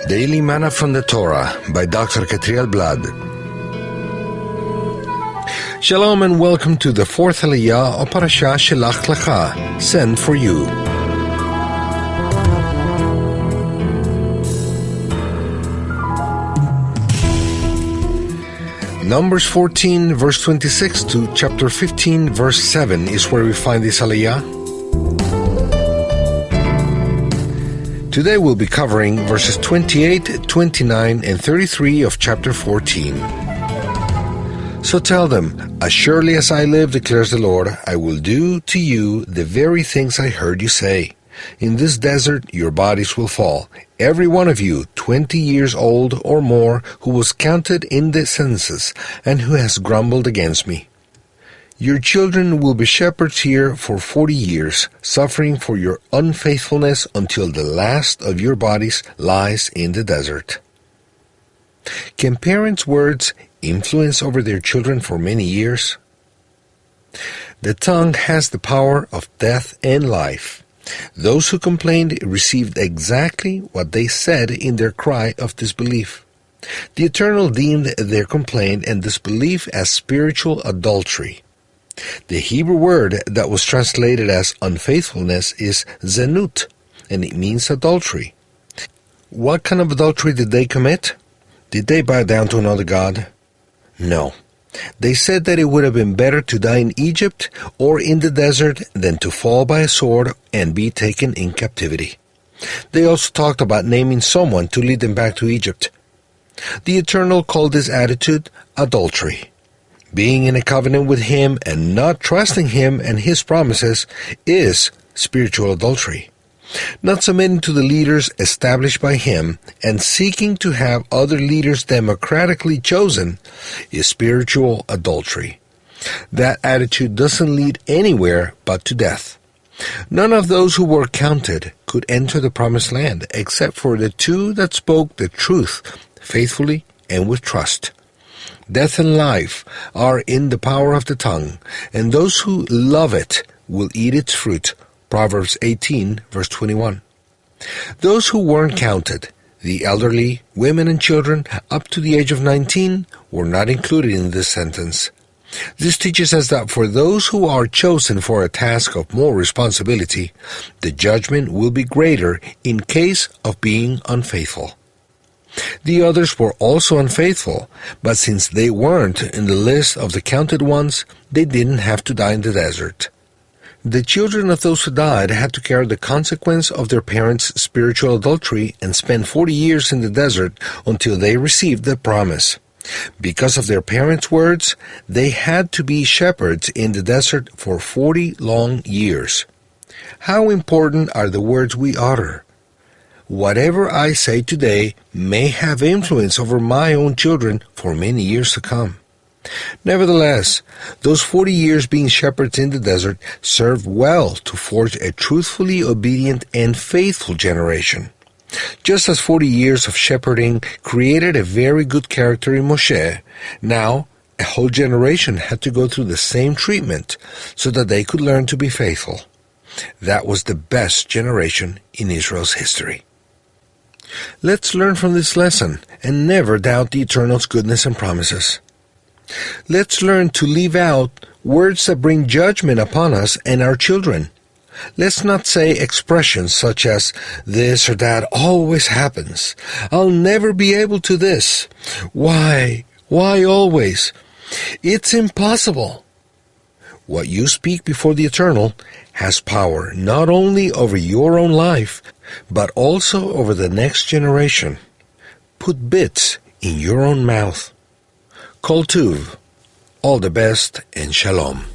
Daily Manna from the Torah by Dr. Ketriel Blad. Shalom and welcome to the fourth Aliyah of Parashat Shelach Lecha, Send for You. Numbers 14 verse 26 to chapter 15 verse 7 is where we find this Aliyah. Today we'll be covering verses 28, 29, and 33 of chapter 14. So tell them, as surely as I live, declares the Lord, I will do to you the very things I heard you say. In this desert your bodies will fall, every one of you 20 years old or more who was counted in the census and who has grumbled against me. Your children will be shepherds here for 40 years, suffering for your unfaithfulness until the last of your bodies lies in the desert. Can parents' words influence over their children for many years? The tongue has the power of death and life. Those who complained received exactly what they said in their cry of disbelief. The Eternal deemed their complaint and disbelief as spiritual adultery. The Hebrew word that was translated as unfaithfulness is zenut, and it means adultery. What kind of adultery did they commit? Did they bow down to another god? No. They said that it would have been better to die in Egypt or in the desert than to fall by a sword and be taken in captivity. They also talked about naming someone to lead them back to Egypt. The Eternal called this attitude adultery. Being in a covenant with Him and not trusting Him and His promises is spiritual adultery. Not submitting to the leaders established by Him and seeking to have other leaders democratically chosen is spiritual adultery. That attitude doesn't lead anywhere but to death. None of those who were counted could enter the promised land except for the two that spoke the truth faithfully and with trust. Death and life are in the power of the tongue, and those who love it will eat its fruit. Proverbs 18, verse 21. Those who weren't counted, the elderly, women and children up to the age of 19, were not included in this sentence. This teaches us that for those who are chosen for a task of more responsibility, the judgment will be greater in case of being unfaithful. The others were also unfaithful, but since they weren't in the list of the counted ones, they didn't have to die in the desert. The children of those who died had to carry the consequence of their parents' spiritual adultery and spend 40 years in the desert until they received the promise. Because of their parents' words, they had to be shepherds in the desert for 40 long years. How important are the words we utter? Whatever I say today may have influence over my own children for many years to come. Nevertheless, those 40 years being shepherds in the desert served well to forge a truthfully obedient and faithful generation. Just as 40 years of shepherding created a very good character in Moshe, now a whole generation had to go through the same treatment so that they could learn to be faithful. That was the best generation in Israel's history. Let's learn from this lesson and never doubt the Eternal's goodness and promises. Let's learn to leave out words that bring judgment upon us and our children. Let's not say expressions such as, this or that always happens. I'll never be able to this. Why always? It's impossible. What you speak before the Eternal has power not only over your own life, but also over the next generation. Put bits in your own mouth. Kol Tuv. All the best and Shalom.